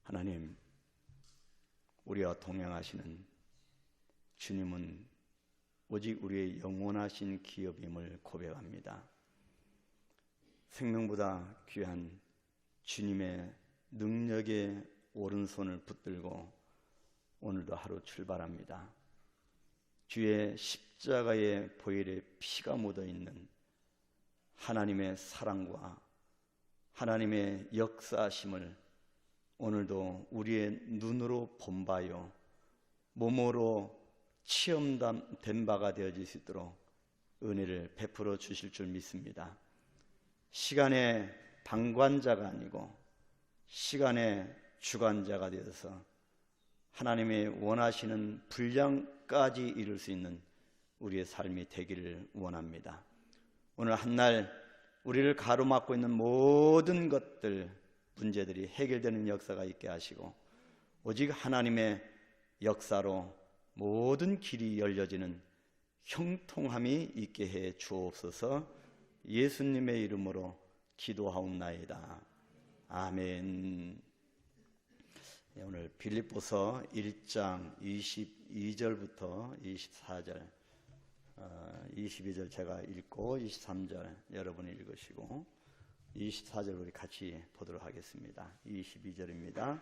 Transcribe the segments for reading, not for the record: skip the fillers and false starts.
하나님, 우리와 동행하시는 주님은 오직 우리의 영원하신 기업임을 고백합니다. 생명보다 귀한 주님의 능력의 오른손을 붙들고 오늘도 하루 출발합니다. 주의 십자가의 보혈에 피가 묻어있는 하나님의 사랑과 하나님의 역사하심을 오늘도 우리의 눈으로 본바요 몸으로 체험된 바가 되어질 수 있도록 은혜를 베풀어 주실 줄 믿습니다. 시간의 방관자가 아니고 시간의 주관자가 되어서 하나님의 원하시는 분량까지 이룰 수 있는 우리의 삶이 되기를 원합니다. 오늘 한날 우리를 가로막고 있는 모든 것들, 문제들이 해결되는 역사가 있게 하시고 오직 하나님의 역사로 모든 길이 열려지는 형통함이 있게 해 주옵소서. 예수님의 이름으로 기도하옵나이다. 아멘. 오늘 빌립보서 1장 22절부터 24절 22절 제가 읽고 23절 여러분이 읽으시고 24절 우리 같이 보도록 하겠습니다. 22절입니다.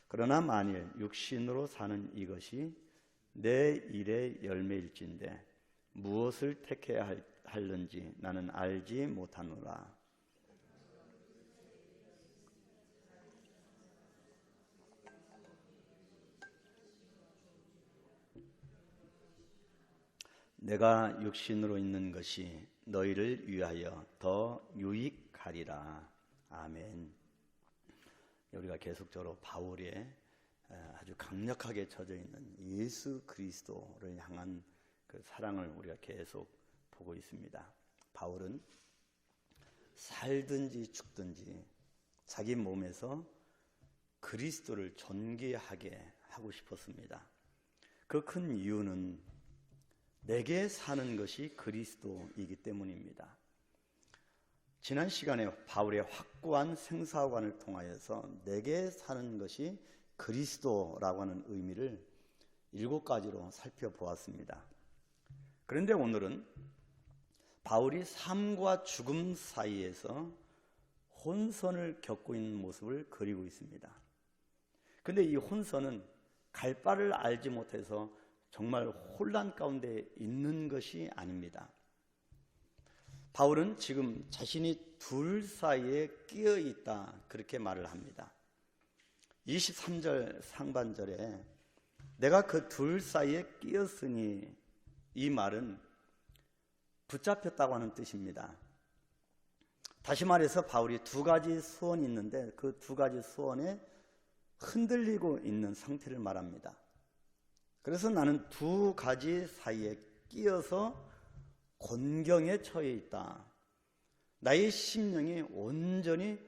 그러나 만일 육신으로 사는 이것이 내 일의 열매일진데 무엇을 택해야 할는지 나는 알지 못하노라. 내가 육신으로 있는 것이 너희를 위하여 더 유익하리라. 아멘. 우리가 계속적으로 바울의 아주 강력하게 젖어 있는 예수 그리스도를 향한 그 사랑을 우리가 계속 보고 있습니다. 바울은 살든지 죽든지 자기 몸에서 그리스도를 존귀하게 하고 싶었습니다. 그 큰 이유는 내게 사는 것이 그리스도이기 때문입니다. 지난 시간에 바울의 확고한 생사관을 통하여서 내게 사는 것이 그리스도라고 하는 의미를 7가지로 살펴보았습니다. 그런데 오늘은 바울이 삶과 죽음 사이에서 혼선을 겪고 있는 모습을 그리고 있습니다. 그런데 이 혼선은 갈 바를 알지 못해서 정말 혼란 가운데 있는 것이 아닙니다. 바울은 지금 자신이 둘 사이에 끼어 있다 그렇게 말을 합니다. 23절 상반절에 내가 그 둘 사이에 끼었으니 이 말은 붙잡혔다고 하는 뜻입니다. 다시 말해서 바울이 2가지 소원이 있는데 그 2가지 소원에 흔들리고 있는 상태를 말합니다. 그래서 나는 2가지 사이에 끼어서 곤경에 처해 있다. 나의 심령이 온전히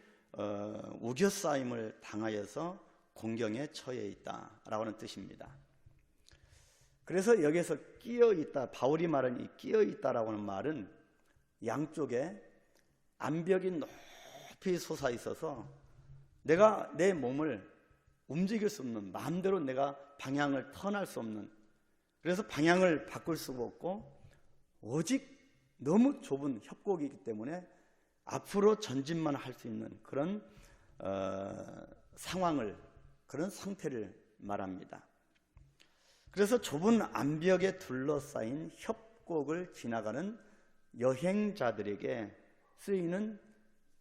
우겨싸임을 당하여서 곤경에 처해 있다라고 하는 뜻입니다. 그래서 여기서 끼어 있다, 바울이 말한 이 끼어 있다라고 하는 말은 양쪽에 암벽이 높이 솟아 있어서 내가 내 몸을 움직일 수 없는, 마음대로 내가 방향을 턴할 수 없는, 그래서 방향을 바꿀 수가 없고 오직 너무 좁은 협곡이기 때문에 앞으로 전진만 할 수 있는 그런 상황을, 그런 상태를 말합니다. 그래서 좁은 암벽에 둘러싸인 협곡을 지나가는 여행자들에게 쓰이는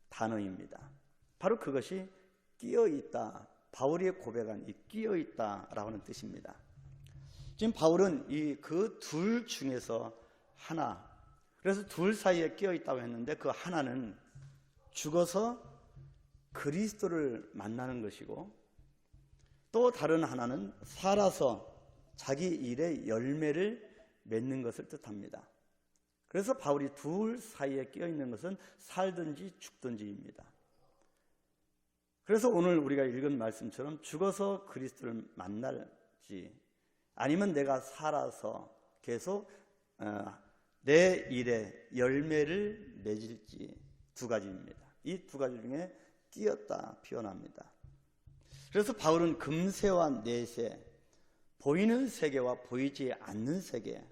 단어입니다. 바로 그것이 끼어있다, 바울이 고백한 이 끼어있다라고 하는 뜻입니다. 지금 바울은 그 둘 중에서 하나, 그래서 둘 사이에 끼어있다고 했는데 그 하나는 죽어서 그리스도를 만나는 것이고 또 다른 하나는 살아서 자기 일의 열매를 맺는 것을 뜻합니다. 그래서 바울이 둘 사이에 끼어있는 것은 살든지 죽든지입니다. 그래서 오늘 우리가 읽은 말씀처럼 죽어서 그리스도를 만날지 아니면 내가 살아서 계속 내 일의 열매를 맺을지 2가지입니다. 이 2가지 중에 끼었다 표현합니다. 그래서 바울은 금세와 내세, 보이는 세계와 보이지 않는 세계,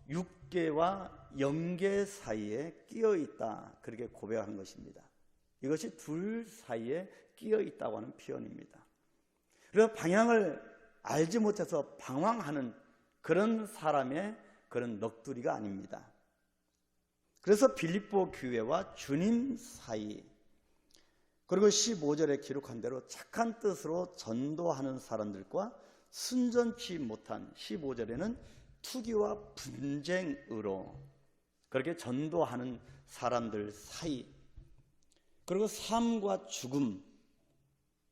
육계와 영계 사이에 끼어 있다, 그렇게 고백하는 것입니다. 이것이 둘 사이에 끼어 있다고 하는 표현입니다. 그래서 방향을 알지 못해서 방황하는 그런 사람의 그런 넋두리가 아닙니다. 그래서 빌립보 교회와 주님 사이, 그리고 15절에 기록한 대로 착한 뜻으로 전도하는 사람들과 순전치 못한 15절에는 투기와 분쟁으로 그렇게 전도하는 사람들 사이, 그리고 삶과 죽음,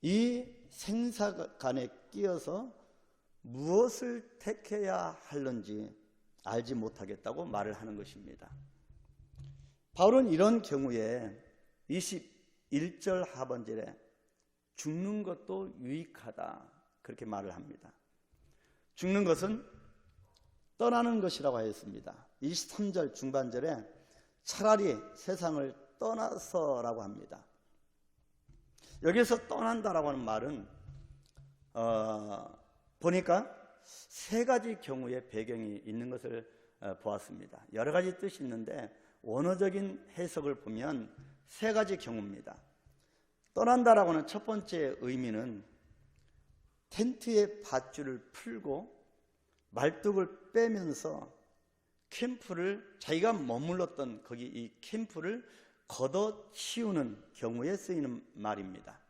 이 생사 간에 끼어서 무엇을 택해야 할는지 알지 못하겠다고 말을 하는 것입니다. 바울은 이런 경우에 21절 하반절에 죽는 것도 유익하다, 그렇게 말을 합니다. 죽는 것은 떠나는 것이라고 하였습니다. 23절 중반절에 차라리 세상을 떠나서라고 합니다. 여기서 떠난다라고 하는 말은 보니까 세 가지 경우의 배경이 있는 것을 보았습니다. 여러 가지 뜻이 있는데 원어적인 해석을 보면 세 가지 경우입니다. 떠난다라고 하는 첫 번째 의미는 텐트의 밧줄을 풀고 말뚝을 빼면서 캠프를, 자기가 머물렀던 거기 이 캠프를 걷어치우는 경우에 쓰이는 말입니다.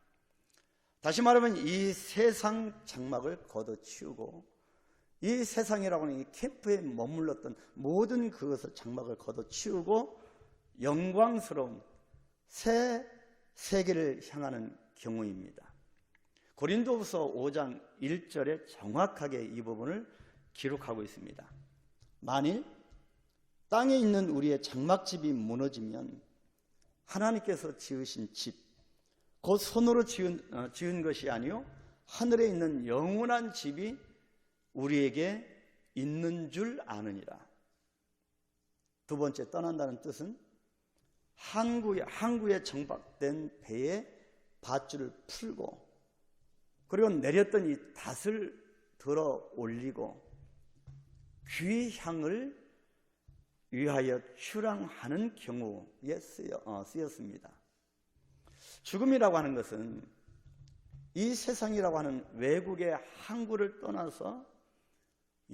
다시 말하면 이 세상 장막을 걷어치우고 이 세상이라고 하는 이 캠프에 머물렀던 모든 그것을, 장막을 걷어치우고 영광스러운 새 세계를 향하는 경우입니다. 고린도후서 5장 1절에 정확하게 이 부분을 기록하고 있습니다. 만일 땅에 있는 우리의 장막집이 무너지면 하나님께서 지으신 집, 곧 손으로 지은 것이 아니요 하늘에 있는 영원한 집이 우리에게 있는 줄 아느니라. 두 번째, 떠난다는 뜻은 항구에 정박된 배에 밧줄을 풀고 그리고 내렸던 이 닷을 들어 올리고 귀향을 위하여 출항하는 경우에 쓰였습니다. 죽음이라고 하는 것은 이 세상이라고 하는 외국의 항구를 떠나서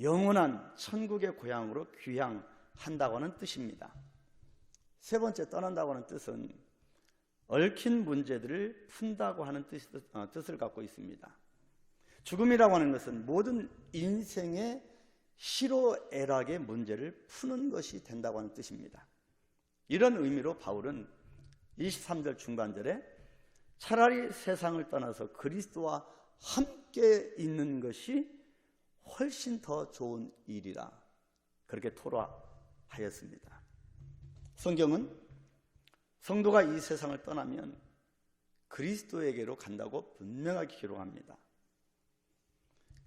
영원한 천국의 고향으로 귀향한다고 하는 뜻입니다. 세 번째, 떠난다고 하는 뜻은 얽힌 문제들을 푼다고 하는 뜻을 갖고 있습니다. 죽음이라고 하는 것은 모든 인생의 희로애락의 문제를 푸는 것이 된다고 하는 뜻입니다. 이런 의미로 바울은 23절 중반절에 차라리 세상을 떠나서 그리스도와 함께 있는 것이 훨씬 더 좋은 일이라, 그렇게 토로하였습니다. 성경은 성도가 이 세상을 떠나면 그리스도에게로 간다고 분명하게 기록합니다.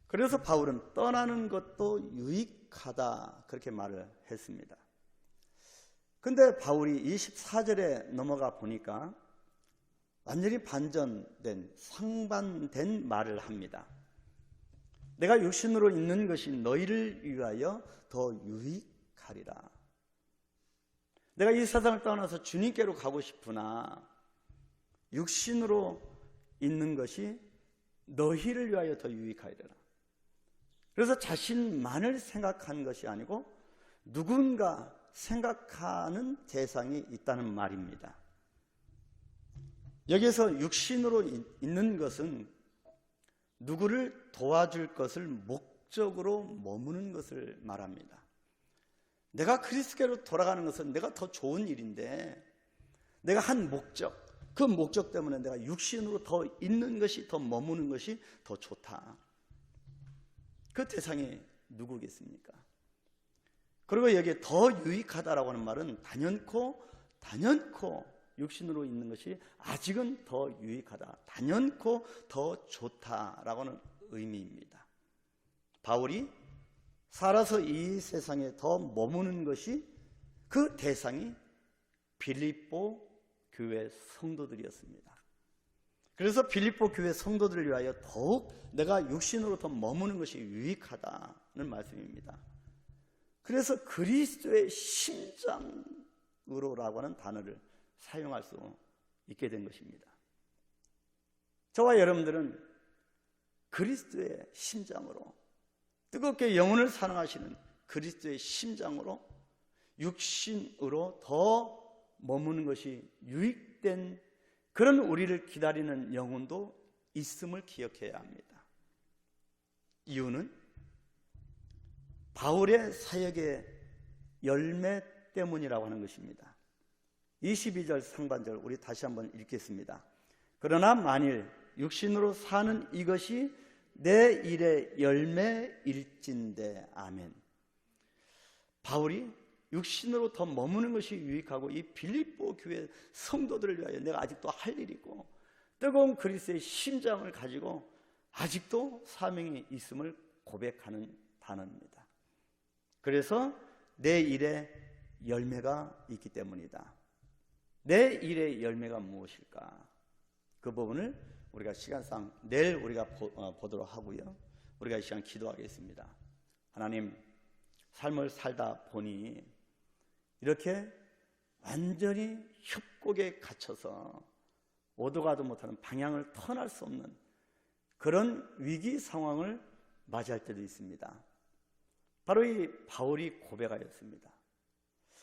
그래서 바울은 떠나는 것도 유익하다, 그렇게 말을 했습니다. 근데 바울이 24절에 넘어가 보니까 완전히 반전된, 상반된 말을 합니다. 내가 육신으로 있는 것이 너희를 위하여 더 유익하리라. 내가 이 세상을 떠나서 주님께로 가고 싶으나 육신으로 있는 것이 너희를 위하여 더 유익하리라. 그래서 자신만을 생각한 것이 아니고 누군가 생각하는 대상이 있다는 말입니다. 여기서 육신으로 있는 것은 누구를 도와줄 것을 목적으로 머무는 것을 말합니다. 내가 그리스도께로 돌아가는 것은 내가 더 좋은 일인데, 내가 한 목적, 그 목적 때문에 내가 육신으로 더 있는 것이, 더 머무는 것이 더 좋다. 그 대상이 누구겠습니까? 그리고 여기에 더 유익하다라고 하는 말은 단연코 육신으로 있는 것이 아직은 더 유익하다, 단연코 더 좋다라고 하는 의미입니다. 바울이 살아서 이 세상에 더 머무는 것이, 그 대상이 빌립보 교회 성도들이었습니다. 그래서 빌립보 교회 성도들을 위하여 더욱 내가 육신으로 더 머무는 것이 유익하다는 말씀입니다. 그래서 그리스도의 심장으로라고 하는 단어를 사용할 수 있게 된 것입니다. 저와 여러분들은 그리스도의 심장으로, 뜨겁게 영혼을 사랑하시는 그리스도의 심장으로 육신으로 더 머무는 것이 유익된 그런 우리를 기다리는 영혼도 있음을 기억해야 합니다. 이유는 바울의 사역의 열매 때문이라고 하는 것입니다. 22절 상반절 우리 다시 한번 읽겠습니다. 그러나 만일 육신으로 사는 이것이 내 일의 열매일진대. 아멘. 바울이 육신으로 더 머무는 것이 유익하고 이 빌립보 교회 성도들을 위하여 내가 아직도 할 일이 있고 뜨거운 그리스도의 심장을 가지고 아직도 사명이 있음을 고백하는 단어입니다. 그래서 내 일의 열매가 있기 때문이다. 내 일의 열매가 무엇일까? 그 부분을 우리가 시간상 내일 우리가 보도록 하고요. 우리가 이 시간 기도하겠습니다. 하나님, 삶을 살다 보니 이렇게 완전히 협곡에 갇혀서 오도 가도 못하는 방향을 터날 수 없는 그런 위기 상황을 맞이할 때도 있습니다. 바로 이 바울이 고백하였습니다.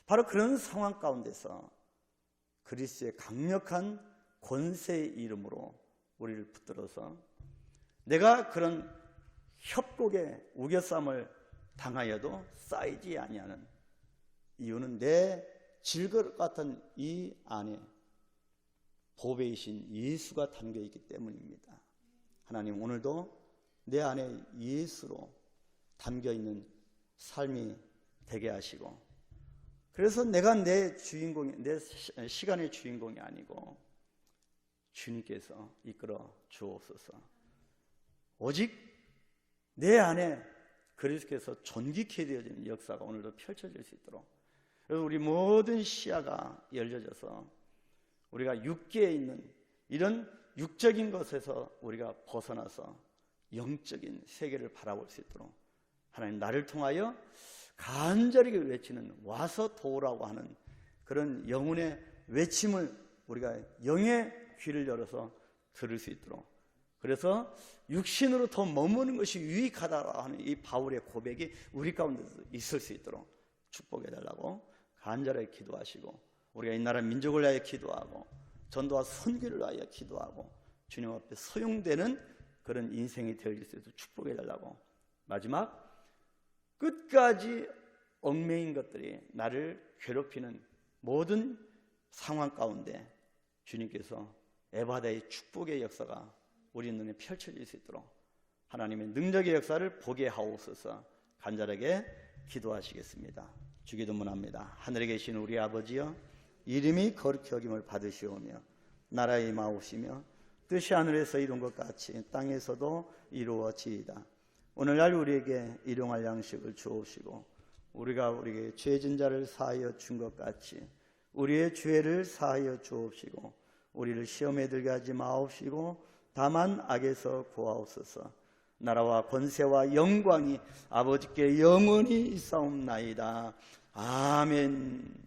바로 그런 상황 가운데서 그리스도의 강력한 권세의 이름으로 우리를 붙들어서 내가 그런 협곡의 우겨쌈을 당하여도 쌓이지 아니하는 이유는 내 질것 같은 이 안에 보배이신 예수가 담겨 있기 때문입니다. 하나님, 오늘도 내 안에 예수로 담겨 있는 삶이 되게 하시고, 그래서 내가 내 주인공이, 내 시간의 주인공이 아니고 주님께서 이끌어 주옵소서. 오직 내 안에 그리스도께서 존귀케 되어지는 역사가 오늘도 펼쳐질 수 있도록, 그래서 우리 모든 시야가 열려져서 우리가 육계에 있는 이런 육적인 것에서 우리가 벗어나서 영적인 세계를 바라볼 수 있도록 하나님, 나를 통하여 간절히 외치는 와서 도우라고 하는 그런 영혼의 외침을 우리가 영의 귀를 열어서 들을 수 있도록, 그래서 육신으로 더 머무는 것이 유익하다고 하는 이 바울의 고백이 우리 가운데서 있을 수 있도록 축복해달라고 간절하게 기도하시고, 우리가 이 나라 민족을 위하여 기도하고 전도와 선교를 위하여 기도하고 주님 앞에 소용되는 그런 인생이 되어질 수 있도록 축복해달라고, 마지막 끝까지 얽매인 것들이 나를 괴롭히는 모든 상황 가운데 주님께서 에바다의 축복의 역사가 우리 눈에 펼쳐질 수 있도록 하나님의 능력의 역사를 보게 하옵소서. 간절하게 기도하시겠습니다. 주기도문합니다. 하늘에 계신 우리 아버지여, 이름이 거룩히 여김을 받으시오며 나라의 임하옵시며 뜻이 하늘에서 이룬 것 같이 땅에서도 이루어지이다. 오늘날 우리에게 일용할 양식을 주옵시고 우리가 우리에게 죄진 자를 사하여 준 것 같이 우리의 죄를 사하여 주옵시고 우리를 시험에 들게 하지 마옵시고 다만 악에서 구하옵소서. 나라와 권세와 영광이 아버지께 영원히 있사옵나이다. 아멘.